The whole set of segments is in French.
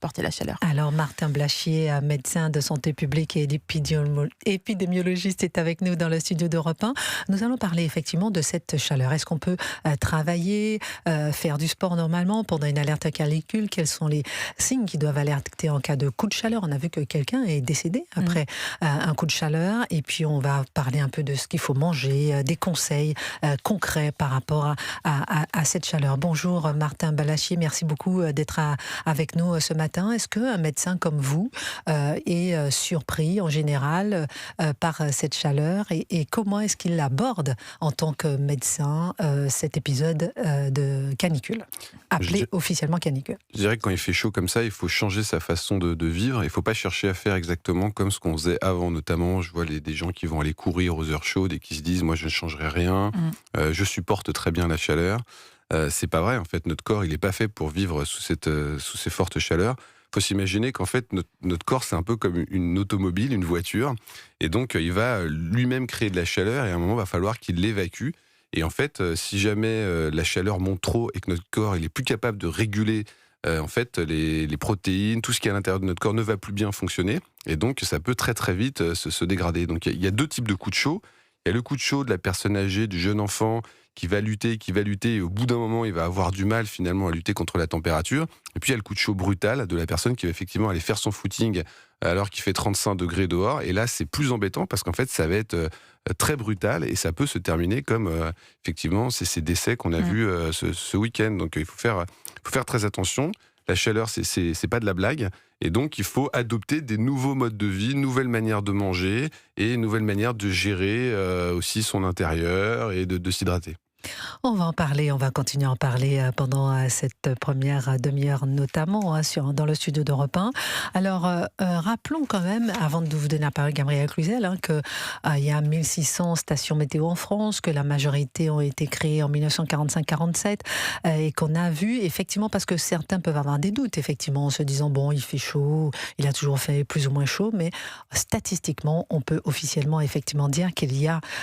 supporter la chaleur. Alors Martin Blachier, médecin de santé publique et épidémiologiste, est avec nous dans le studio d'Europe 1. Nous allons parler effectivement de cette chaleur. Est-ce qu'on peut travailler, faire du sport normalement pendant une alerte canicule? Quels sont les signes qui doivent alerter en cas de coup de chaleur? On a vu que quelqu'un est décédé après un coup de chaleur. Et puis on va parler un peu de ce qu'il faut manger, des conseils concrets par rapport à cette chaleur. Bonjour Martin Blachier, merci beaucoup d'être avec nous ce matin. Est-ce qu'un médecin comme vous est surpris en général par cette chaleur et comment est-ce qu'il aborde en tant que médecin cet épisode de canicule, appelé officiellement canicule? Je dirais que quand il fait chaud comme ça, il faut changer sa façon de vivre. Il ne faut pas chercher à faire exactement comme ce qu'on faisait avant. Notamment, je vois des gens qui vont aller courir aux heures chaudes et qui se disent « moi je ne changerai rien, je supporte très bien la chaleur ». C'est pas vrai, en fait, notre corps il n'est pas fait pour vivre sous ces fortes chaleurs. Il faut s'imaginer qu'en fait notre corps c'est un peu comme une automobile, une voiture, et donc il va lui-même créer de la chaleur et à un moment il va falloir qu'il l'évacue. Et en fait, si jamais la chaleur monte trop et que notre corps il est plus capable de réguler en fait les protéines, tout ce qui est à l'intérieur de notre corps ne va plus bien fonctionner, et donc ça peut très très vite se dégrader. Donc il y a deux types de coups de chaud. Il y a le coup de chaud de la personne âgée, du jeune enfant qui va lutter, et au bout d'un moment, il va avoir du mal finalement à lutter contre la température. Et puis il y a le coup de chaud brutal de la personne qui va effectivement aller faire son footing alors qu'il fait 35 degrés dehors. Et là, c'est plus embêtant parce qu'en fait, ça va être très brutal et ça peut se terminer comme effectivement ces décès qu'on a vus ce week-end. Donc il faut faire très attention. La chaleur, c'est pas de la blague. Et donc, il faut adopter des nouveaux modes de vie, nouvelles manières de manger et nouvelles manières de gérer aussi son intérieur et de s'hydrater. On va en parler, on va continuer à en parler pendant cette première demi-heure notamment dans le studio d'Europe 1. Alors, rappelons quand même, avant de vous donner la parole, Gabriel Cluzel, qu'il y a 1600 stations météo en France, que la majorité ont été créées en 1945-47 et qu'on a vu, effectivement, parce que certains peuvent avoir des doutes, effectivement, en se disant, bon, il fait chaud, il a toujours fait plus ou moins chaud, mais statistiquement, on peut officiellement, effectivement, dire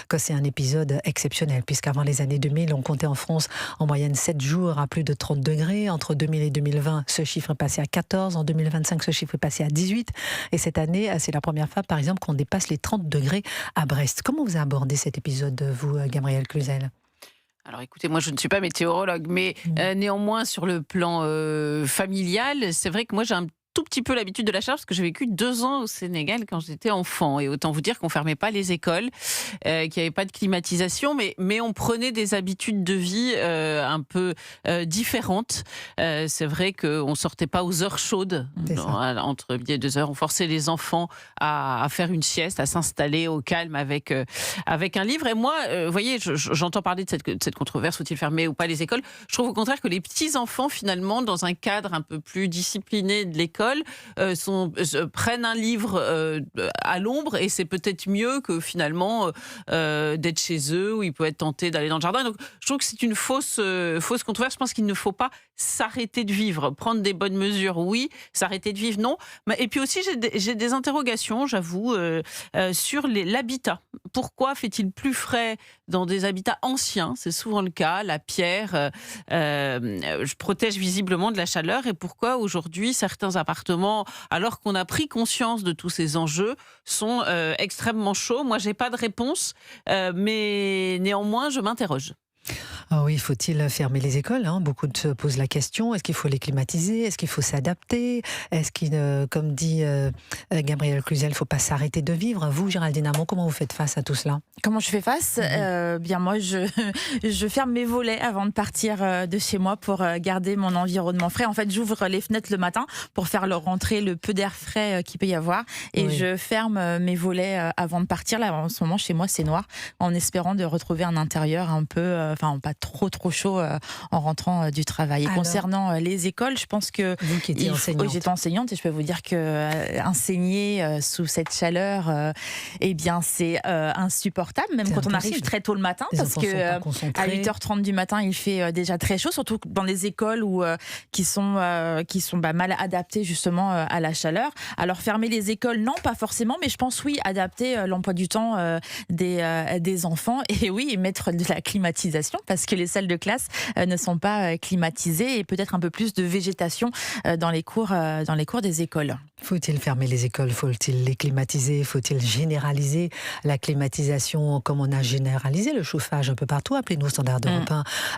que c'est un épisode exceptionnel, puisqu'avant les années 2000, on comptait en France en moyenne 7 jours à plus de 30 degrés. Entre 2000 et 2020, ce chiffre est passé à 14. En 2025, ce chiffre est passé à 18. Et cette année, c'est la première fois, par exemple, qu'on dépasse les 30 degrés à Brest. Comment vous abordez cet épisode, vous, Gabriel Cluzel? Alors écoutez, moi je ne suis pas météorologue, mais néanmoins sur le plan familial, c'est vrai que moi j'ai un tout petit peu l'habitude de la chaleur parce que j'ai vécu 2 ans au Sénégal quand j'étais enfant, et autant vous dire qu'on fermait pas les écoles, qu'il n'y avait pas de climatisation, mais on prenait des habitudes de vie un peu différentes. C'est vrai qu'on sortait pas aux heures chaudes, entre midi et 2 heures. On forçait les enfants à faire une sieste, à s'installer au calme avec un livre. Et moi, vous voyez, j'entends parler de cette controverse, faut-il fermer ou pas les écoles? Je trouve au contraire que les petits enfants, finalement, dans un cadre un peu plus discipliné de l'école, prennent un livre à l'ombre, et c'est peut-être mieux que finalement d'être chez eux où ils peuvent être tentés d'aller dans le jardin. Donc je trouve que c'est une fausse controverse. Je pense qu'il ne faut pas s'arrêter de vivre, prendre des bonnes mesures, oui, s'arrêter de vivre, non. Et puis aussi j'ai des interrogations, j'avoue, sur l'habitat. Pourquoi fait-il plus frais dans des habitats anciens? C'est souvent le cas. La pierre protège visiblement de la chaleur, et pourquoi aujourd'hui certains appartements, alors qu'on a pris conscience de tous ces enjeux, sont extrêmement chauds? Moi, j'ai pas de réponse, mais néanmoins, je m'interroge. Ah oui, faut-il fermer les écoles? Beaucoup se posent la question. Est-ce qu'il faut les climatiser? Est-ce qu'il faut s'adapter? Est-ce qu'il, comme dit Gabriel Cluzel, il ne faut pas s'arrêter de vivre? Vous, Géraldine Amont, comment vous faites face à tout cela? Comment je fais face? Bien moi, je ferme mes volets avant de partir de chez moi pour garder mon environnement frais. En fait, j'ouvre les fenêtres le matin pour faire rentrer le peu d'air frais qu'il peut y avoir, et je ferme mes volets avant de partir. Là, en ce moment, chez moi, c'est noir, en espérant de retrouver un intérieur un peu, pas trop chaud en rentrant du travail. Et concernant les écoles, je pense que vous qui étiez enseignante. J'étais enseignante, et je peux vous dire que enseigner sous cette chaleur, eh bien c'est insupportable, même quand on arrive très tôt le matin, parce que à 8h30 du matin, il fait déjà très chaud, surtout dans les écoles qui sont mal adaptées justement à la chaleur. Alors fermer les écoles, non, pas forcément, mais je pense adapter l'emploi du temps des enfants, et mettre de la climatisation, parce puisque les salles de classe ne sont pas climatisées et peut-être un peu plus de végétation dans les cours des écoles. Faut-il fermer les écoles? Faut-il les climatiser? Faut-il généraliser la climatisation comme on a généralisé le chauffage un peu partout? Appelez-nous au standard d'Europe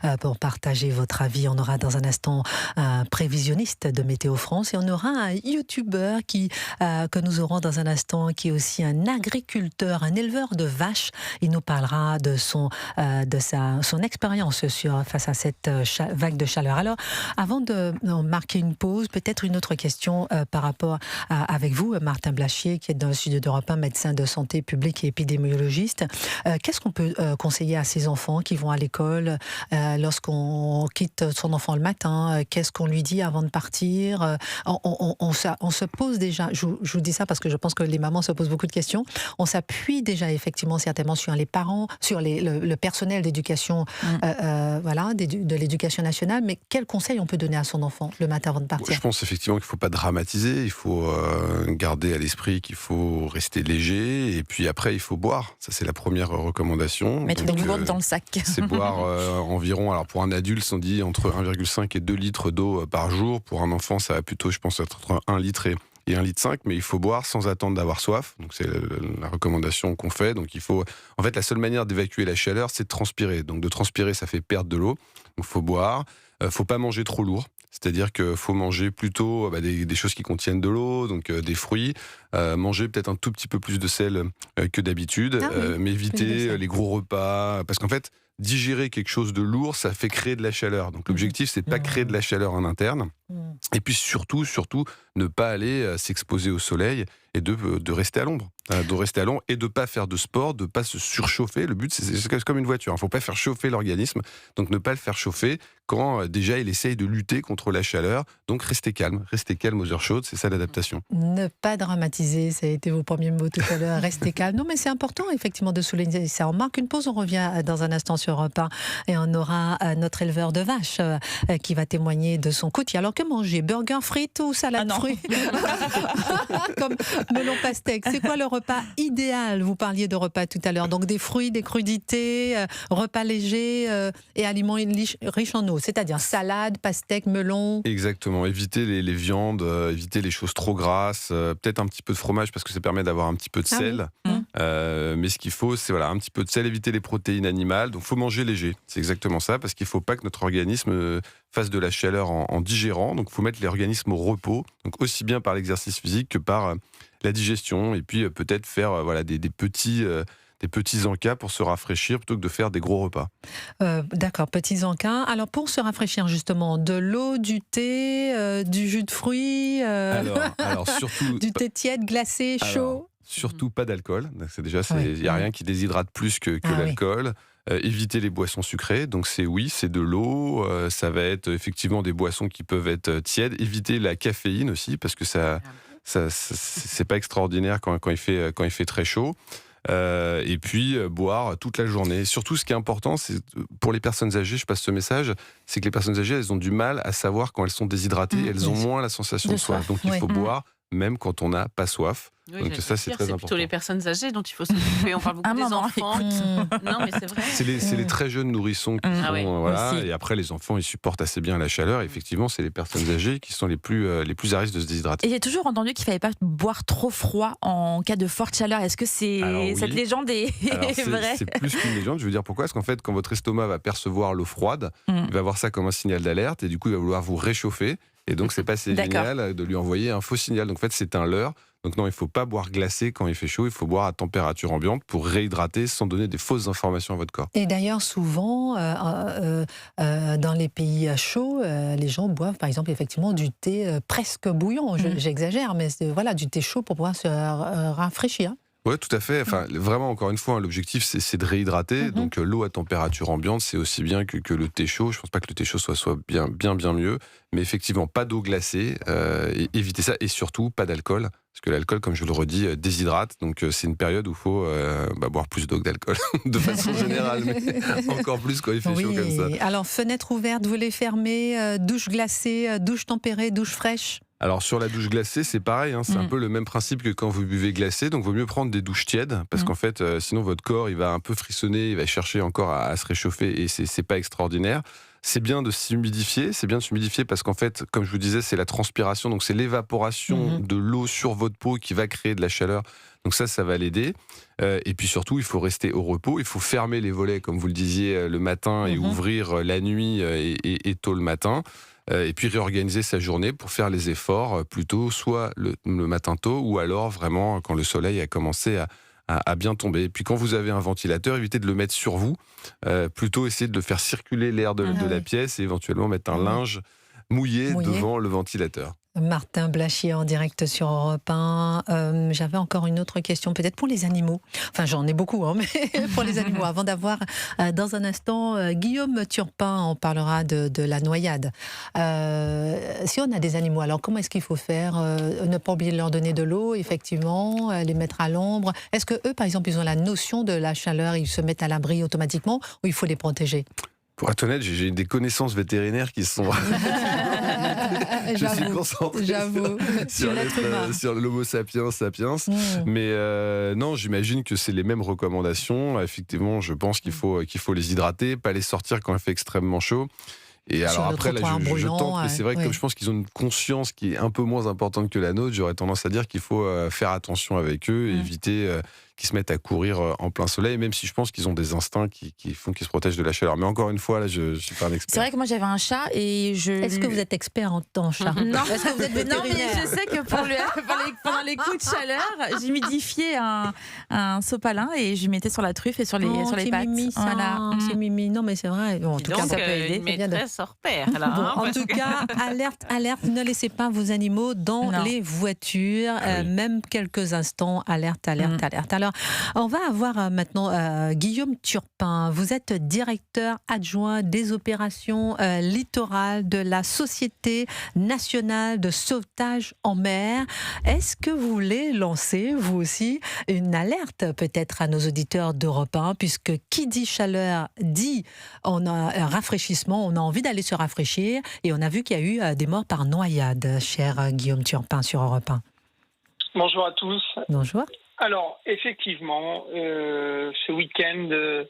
1 pour partager votre avis. On aura dans un instant un prévisionniste de Météo France et on aura un youtubeur que nous aurons dans un instant qui est aussi un agriculteur, un éleveur de vaches. Il nous parlera de son expérience face à cette vague de chaleur. Alors, avant de marquer une pause, peut-être une autre question par rapport avec vous, Martin Blachier, qui est dans le studio d'Europe 1, médecin de santé publique et épidémiologiste. Qu'est-ce qu'on peut conseiller à ces enfants qui vont à l'école lorsqu'on quitte son enfant le matin? Qu'est-ce qu'on lui dit avant de partir? On se pose déjà, je vous dis ça parce que je pense que les mamans se posent beaucoup de questions, on s'appuie déjà effectivement certainement sur les parents, sur le personnel d'éducation, de l'éducation nationale, mais quels conseils on peut donner à son enfant le matin avant de partir? Je pense effectivement qu'il ne faut pas dramatiser, il faut garder à l'esprit qu'il faut rester léger, et puis après il faut boire, ça c'est la première recommandation. Mettre des gouttes dans le sac. C'est boire environ, alors pour un adulte on dit entre 1,5 et 2 litres d'eau par jour, pour un enfant ça va plutôt je pense être entre 1 litre et 1,5 litre, mais il faut boire sans attendre d'avoir soif, donc c'est la recommandation qu'on fait. Donc il faut, en fait la seule manière d'évacuer la chaleur c'est de transpirer, donc de transpirer ça fait perdre de l'eau, donc il faut boire, faut pas manger trop lourd. C'est-à-dire qu'il faut manger plutôt des choses qui contiennent de l'eau, donc des fruits, manger peut-être un tout petit peu plus de sel que d'habitude, mais éviter les gros repas, parce qu'en fait, digérer quelque chose de lourd, ça fait créer de la chaleur. Donc l'objectif, c'est de pas créer de la chaleur en interne, et puis surtout, ne pas aller s'exposer au soleil et de rester à l'ombre. De rester à l'ombre et de ne pas faire de sport, de ne pas se surchauffer. Le but, c'est comme une voiture, il ne faut pas faire chauffer l'organisme, donc ne pas le faire chauffer quand déjà il essaye de lutter contre la chaleur. Donc restez calme aux heures chaudes, c'est ça l'adaptation. Ne pas dramatiser, ça a été vos premiers mots tout à l'heure, restez calme. Non mais c'est important effectivement de souligner ça. On marque une pause, on revient dans un instant sur Europe 1 et on aura notre éleveur de vaches qui va témoigner de son quotidien. Alors que manger? Burger, frites ou salade fruits? Comme melon pastèque, c'est quoi le repas idéal? Vous parliez de repas tout à l'heure, donc des fruits, des crudités, repas légers et aliments riches en eau, c'est-à-dire salade, pastèque, melon. Exactement, éviter les viandes, éviter les choses trop grasses, peut-être un petit peu de fromage parce que ça permet d'avoir un petit peu de sel. Mais ce qu'il faut, c'est un petit peu de sel, éviter les protéines animales, donc il faut manger léger, c'est exactement ça, parce qu'il ne faut pas que notre organisme fasse de la chaleur en digérant, donc il faut mettre l'organisme au repos, donc aussi bien par l'exercice physique que par la digestion, et puis peut-être faire des petits encas pour se rafraîchir plutôt que de faire des gros repas. D'accord, petits encas. Alors pour se rafraîchir justement, de l'eau, du thé, du jus de fruits, alors surtout du thé tiède, glacé, chaud. Surtout pas d'alcool. Il n'y a rien qui déshydrate plus que l'alcool. Éviter les boissons sucrées. Donc c'est de l'eau. Ça va être effectivement des boissons qui peuvent être tièdes. Éviter la caféine aussi parce que ça c'est pas extraordinaire quand il fait très chaud. Et puis boire toute la journée. Surtout, ce qui est important, c'est pour les personnes âgées, je passe ce message, c'est que les personnes âgées, elles ont du mal à savoir quand elles sont déshydratées, elles ont moins la sensation de soif. Donc il faut boire même quand on n'a pas soif. Oui, donc ça, c'est très important. C'est plutôt les personnes âgées dont il faut s'occuper. On parle beaucoup des enfants. Non, mais c'est vrai. C'est les très jeunes nourrissons qui sont... et après, les enfants, ils supportent assez bien la chaleur. Effectivement, c'est les personnes âgées qui sont les plus à risque de se déshydrater. Et j'ai toujours entendu qu'il ne fallait pas boire trop froid en cas de forte chaleur. Est-ce que cette légende est vraie? C'est plus qu'une légende. Je veux dire pourquoi? Parce qu'en fait, quand votre estomac va percevoir l'eau froide, il va voir ça comme un signal d'alerte et du coup, il va vouloir vous réchauffer. Et donc, c'est pas assez génial de lui envoyer un faux signal. Donc, en fait, c'est un leurre. Donc non, il ne faut pas boire glacé quand il fait chaud, il faut boire à température ambiante pour réhydrater sans donner des fausses informations à votre corps. Et d'ailleurs, souvent, dans les pays chauds, les gens boivent par exemple effectivement du thé presque bouillant. J'exagère, mais du thé chaud pour pouvoir se rafraîchir. Oui, tout à fait. Enfin, vraiment, encore une fois, l'objectif, c'est de réhydrater. Donc, l'eau à température ambiante, c'est aussi bien que le thé chaud. Je ne pense pas que le thé chaud soit bien mieux. Mais effectivement, pas d'eau glacée. Et éviter ça. Et surtout, pas d'alcool. Parce que l'alcool, comme je le redis, déshydrate. Donc, c'est une période où il faut boire plus d'eau que d'alcool. De façon générale. Mais encore plus quand il fait chaud comme ça. Alors, fenêtre ouverte, volets fermés, douche glacée, douche tempérée, douche fraîche. Alors sur la douche glacée, c'est pareil, hein, c'est un peu le même principe que quand vous buvez glacé, donc il vaut mieux prendre des douches tièdes, parce qu'en fait, sinon votre corps il va un peu frissonner, il va chercher encore à se réchauffer, et c'est pas extraordinaire. C'est bien de s'humidifier, parce qu'en fait, comme je vous disais, c'est la transpiration, donc c'est l'évaporation de l'eau sur votre peau qui va créer de la chaleur. Donc ça va l'aider. Et puis surtout, il faut rester au repos, il faut fermer les volets, comme vous le disiez, le matin, et ouvrir la nuit et tôt le matin. Et puis réorganiser sa journée pour faire les efforts plutôt soit le matin tôt, ou alors vraiment quand le soleil a commencé à bien tomber. Et puis quand vous avez un ventilateur, évitez de le mettre sur vous, plutôt essayer de faire circuler l'air de la pièce, et éventuellement mettre un linge mouillé devant le ventilateur. Martin Blachier en direct sur Europe 1. J'avais encore une autre question, peut-être pour les animaux. Enfin, j'en ai beaucoup, hein, mais pour les animaux. Avant d'avoir, dans un instant, Guillaume Turpin, on parlera de la noyade. Si on a des animaux, alors comment est-ce qu'il faut faire? Ne pas oublier de leur donner de l'eau, effectivement, les mettre à l'ombre. Est-ce que eux, par exemple, ils ont la notion de la chaleur, ils se mettent à l'abri automatiquement, ou il faut les protéger? Pour être honnête, j'ai des connaissances vétérinaires qui sont... Je suis concentré sur l'homo sapiens. Mais non, j'imagine que c'est les mêmes recommandations. Effectivement, je pense qu'il faut les hydrater, pas les sortir quand il fait extrêmement chaud. Et alors après, là, je tente, mais c'est vrai que comme je pense qu'ils ont une conscience qui est un peu moins importante que la nôtre, j'aurais tendance à dire qu'il faut faire attention avec eux, éviter qu'ils se mettent à courir en plein soleil, même si je pense qu'ils ont des instincts qui font qu'ils se protègent de la chaleur. Mais encore une fois, là, je suis pas un expert. C'est vrai que moi j'avais un chat et Est-ce que vous êtes expert en chat? Non. Est-ce que vous êtes Non, mais vétérinaire? je sais que pendant les coups de chaleur, j'humidifiais un sopalin et je lui mettais sur la truffe et sur les pattes. Mimi, ça. Voilà. C'est Mimi. Non, mais c'est vrai. Bon, en tout cas, ça peut aider. Une maîtresse hors pair, là. Bon, en tout cas, alerte, ne laissez pas vos animaux dans les voitures, même quelques instants, alerte. Alors, on va avoir maintenant Guillaume Turpin. Vous êtes directeur adjoint des opérations littorales de la Société nationale de sauvetage en mer. Est-ce que vous voulez lancer, vous aussi, une alerte peut-être à nos auditeurs d'Europe 1, puisque qui dit chaleur dit on a un rafraîchissement, on a envie d'aller se rafraîchir, et on a vu qu'il y a eu des morts par noyade, cher Guillaume Turpin sur Europe 1. Bonjour à tous. Bonjour. Alors, effectivement, ce week-end,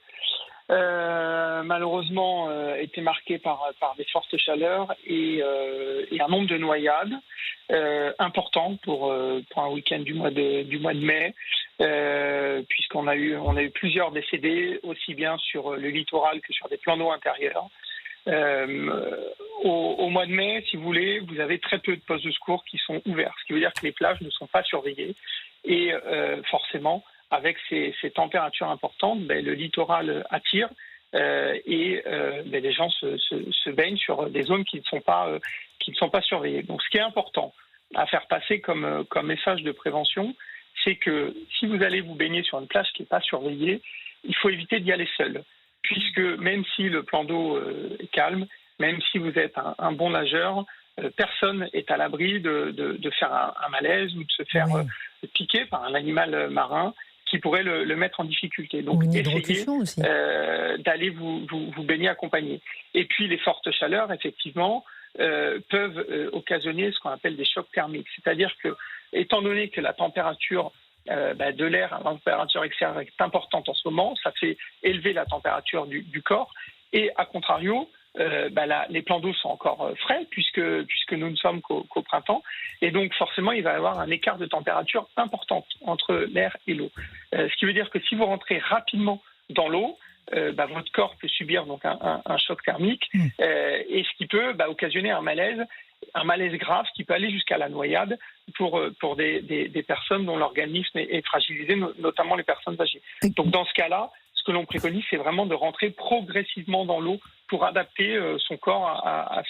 malheureusement, était marqué par des fortes chaleurs et un nombre de noyades important pour un week-end du mois de mai, puisqu'on a eu plusieurs décédés, aussi bien sur le littoral que sur des plans d'eau intérieurs. Au mois de mai, si vous voulez, vous avez très peu de postes de secours qui sont ouverts, ce qui veut dire que les plages ne sont pas surveillées. Et forcément, avec ces températures importantes, le littoral attire et les gens se baignent sur des zones qui ne sont pas surveillées. Donc, ce qui est important à faire passer comme message de prévention, c'est que si vous allez vous baigner sur une plage qui n'est pas surveillée, il faut éviter d'y aller seul, puisque même si le plan d'eau est calme, même si vous êtes un bon nageur, personne n'est à l'abri de faire un malaise ou de se faire piquer par un animal marin qui pourrait le mettre en difficulté. Donc, essayez d'aller vous baigner accompagné. Et puis, les fortes chaleurs, effectivement, peuvent occasionner ce qu'on appelle des chocs thermiques. C'est-à-dire que, étant donné que la température de l'air, la température extérieure est importante en ce moment, ça fait élever la température du corps. Et, à contrario, les plans d'eau sont encore frais puisque nous ne sommes qu'au printemps, et donc forcément il va y avoir un écart de température important entre l'air et l'eau. Ce qui veut dire que si vous rentrez rapidement dans l'eau, votre corps peut subir donc un choc thermique et ce qui peut occasionner un malaise grave qui peut aller jusqu'à la noyade pour des personnes dont l'organisme est fragilisé, notamment les personnes âgées. Donc dans ce cas-là, ce que l'on préconise, c'est vraiment de rentrer progressivement dans l'eau pour adapter son corps à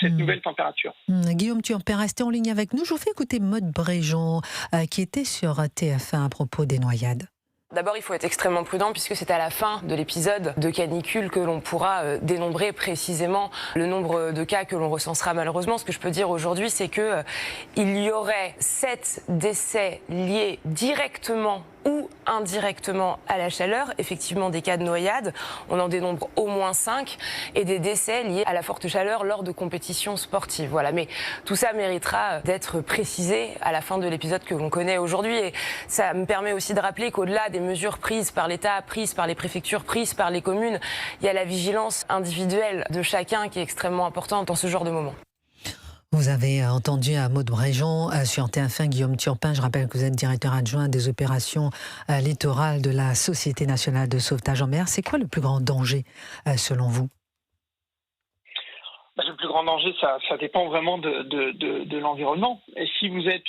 cette nouvelle température. Guillaume, tu en peux rester en ligne avec nous. Je vous fais écouter Maude Bréjon, qui était sur TF1 à propos des noyades. D'abord, il faut être extrêmement prudent puisque c'est à la fin de l'épisode de canicule que l'on pourra dénombrer précisément le nombre de cas que l'on recensera malheureusement. Ce que je peux dire aujourd'hui, c'est qu'il y aurait 7 décès liés directement ou indirectement à la chaleur. Effectivement, des cas de noyade, on en dénombre au moins 5, et des décès liés à la forte chaleur lors de compétitions sportives. Voilà. Mais tout ça méritera d'être précisé à la fin de l'épisode que l'on connaît aujourd'hui. Et ça me permet aussi de rappeler qu'au-delà des mesures prises par l'État, prises par les préfectures, prises par les communes, il y a la vigilance individuelle de chacun qui est extrêmement importante dans ce genre de moment. Vous avez entendu Maud Bréjon sur TF1, Guillaume Turpin. Je rappelle que vous êtes directeur adjoint des opérations littorales de la Société nationale de sauvetage en mer. C'est quoi le plus grand danger selon vous ? Le plus grand danger, ça dépend vraiment de l'environnement. Et si vous êtes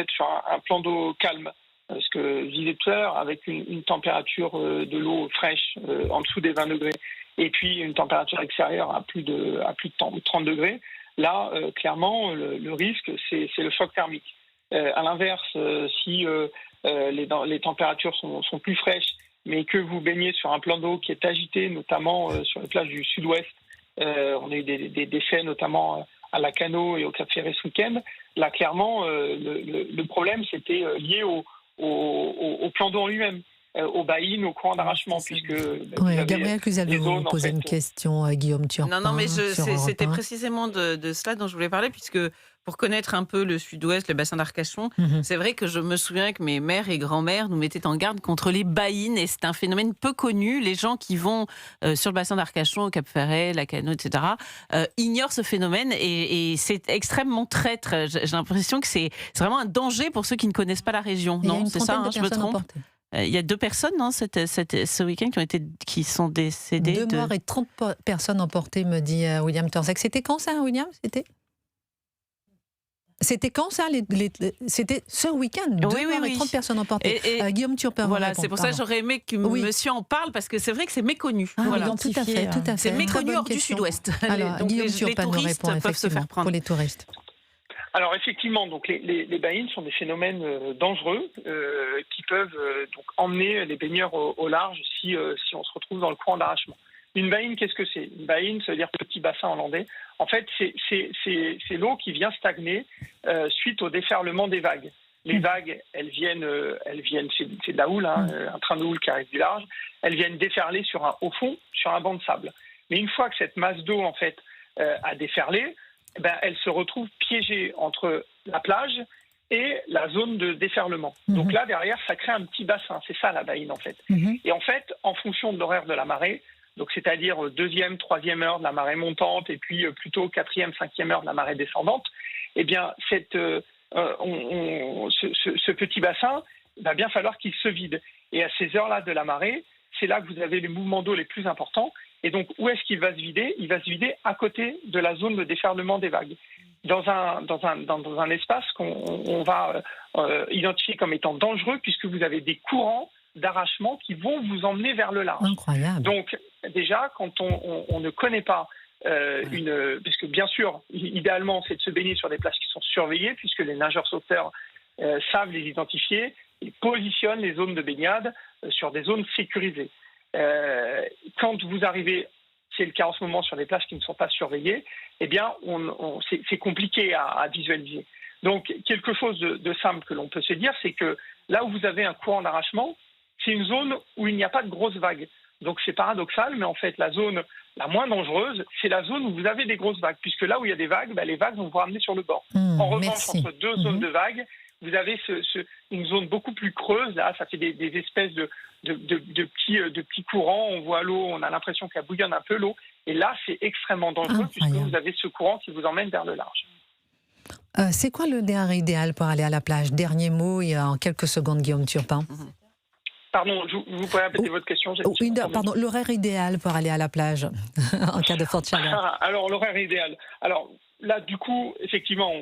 sur un plan d'eau calme, ce que je disais tout à l'heure, avec une température de l'eau fraîche en dessous des 20 degrés, et puis une température extérieure à plus de 30 degrés, là, clairement, le risque, c'est le choc thermique. À l'inverse, si les températures sont plus fraîches, mais que vous baignez sur un plan d'eau qui est agité, notamment sur les plages du sud-ouest, on a eu des décès notamment à la Cano et au Cap Ferret ce week-end. Là, clairement, le problème, c'était lié au plan d'eau en lui-même, aux baïnes, au courant d'arrachement, puisque... Oui, Gabrielle Cluzel, vous posez une question à Guillaume Turpin. Non, mais c'était précisément de cela dont je voulais parler, puisque pour connaître un peu le sud-ouest, le bassin d'Arcachon, c'est vrai que je me souviens que mes mères et grands-mères nous mettaient en garde contre les baïnes, et c'est un phénomène peu connu. Les gens qui vont sur le bassin d'Arcachon, au Cap Ferret, la Cano, etc., ignorent ce phénomène, et c'est extrêmement traître. J'ai l'impression que c'est vraiment un danger pour ceux qui ne connaissent pas la région. Non, c'est ça, je me trompe. Il y a 2 personnes ce week-end qui sont décédées. 2 morts et 30 personnes emportées, me dit William Torzek. C'était quand ça, William ? C'était quand ça C'était ce week-end. 2 morts et 30 personnes emportées. Et Guillaume Turpin. Voilà, c'est pour ça que j'aurais aimé que monsieur en parle, parce que c'est vrai que c'est méconnu. Voilà. Donc, tout à fait. C'est méconnu hors du sud-ouest. Alors, donc Guillaume Turpin nous répond effectivement pour les touristes. Alors effectivement, donc les baïnes sont des phénomènes dangereux qui peuvent donc emmener les baigneurs au large si on se retrouve dans le courant d'arrachement. Une baïne, qu'est-ce que c'est ? Une baïne, ça veut dire petit bassin hollandais. En fait, c'est l'eau qui vient stagner suite au déferlement des vagues. Les vagues, elles viennent, c'est de la houle, un train de houle qui arrive du large. Elles viennent déferler au fond, sur un banc de sable. Mais une fois que cette masse d'eau en fait a déferlé, elle se retrouve piégée entre la plage et la zone de déferlement. Donc là, derrière, ça crée un petit bassin. C'est ça, la baïne, en fait. Et en fait, en fonction de l'horaire de la marée, donc c'est-à-dire 2e, 3e heure de la marée montante, et puis plutôt 4e, 5e heure de la marée descendante, eh bien, ce petit bassin, il va bien falloir qu'il se vide. Et à ces heures-là de la marée, c'est là que vous avez les mouvements d'eau les plus importants. Et donc, où est-ce qu'il va se vider ? Il va se vider à côté de la zone de déferlement des vagues, dans un espace qu'on va identifier comme étant dangereux, puisque vous avez des courants d'arrachement qui vont vous emmener vers le large. Incroyable. Donc, déjà, quand on ne connaît pas puisque bien sûr, idéalement, c'est de se baigner sur des plages qui sont surveillées, puisque les nageurs sauveteurs savent les identifier et positionnent les zones de baignade sur des zones sécurisées. Quand vous arrivez, c'est le cas en ce moment sur les plages qui ne sont pas surveillées, eh bien, c'est compliqué à visualiser. Donc, quelque chose de simple que l'on peut se dire, c'est que là où vous avez un courant d'arrachement, c'est une zone où il n'y a pas de grosses vagues. Donc, c'est paradoxal, mais en fait, la zone la moins dangereuse, c'est la zone où vous avez des grosses vagues, puisque là où il y a des vagues, les vagues vont vous ramener sur le bord. En revanche, entre 2 zones de vagues, vous avez une zone beaucoup plus creuse. Là, ça fait des espèces de petits courants. On voit l'eau, on a l'impression qu'elle bouillonne un peu l'eau. Et là, c'est extrêmement dangereux, puisque vous avez ce courant qui vous emmène vers le large. C'est quoi le dernier idéal pour aller à la plage ? Dernier mot, et en quelques secondes, Guillaume Turpin. Pardon, vous pouvez répéter votre question ? Pardon, l'horaire idéal pour aller à la plage en cas de forte chaleur. Alors, l'horaire idéal. Alors, là, du coup, effectivement,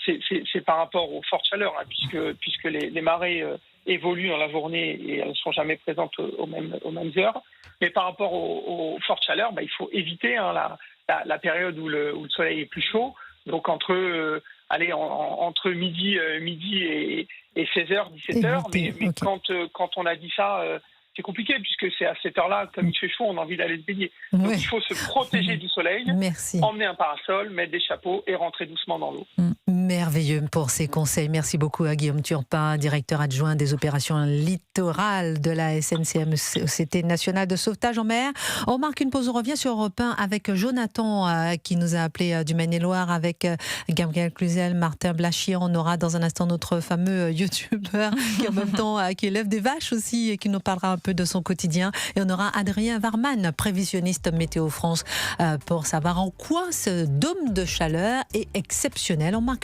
c'est par rapport aux fortes chaleurs, puisque les marées évoluent dans la journée et elles ne sont jamais présentes aux mêmes heures. Mais par rapport aux fortes chaleurs, il faut éviter la période où le soleil est plus chaud. Donc, entre midi et 16h, 17h. Mais okay. Quand on a dit ça, c'est compliqué, puisque c'est à cette heure-là, comme il fait chaud, on a envie d'aller se baigner. Donc, il faut se protéger du soleil, emmener un parasol, mettre des chapeaux et rentrer doucement dans l'eau. Merveilleux pour ces conseils. Merci beaucoup à Guillaume Turpin, directeur adjoint des opérations littorales de la SNCM, Société nationale de sauvetage en mer. On marque une pause, on revient sur Europe 1 avec Jonathan qui nous a appelé du Maine-et-Loire, avec Gabriel Cluzel, Martin Blachier. On aura dans un instant notre fameux youtubeur qui en même temps qui élève des vaches aussi et qui nous parlera un peu de son quotidien. Et on aura Adrien Warman, prévisionniste Météo France, pour savoir en quoi ce dôme de chaleur est exceptionnel. On marque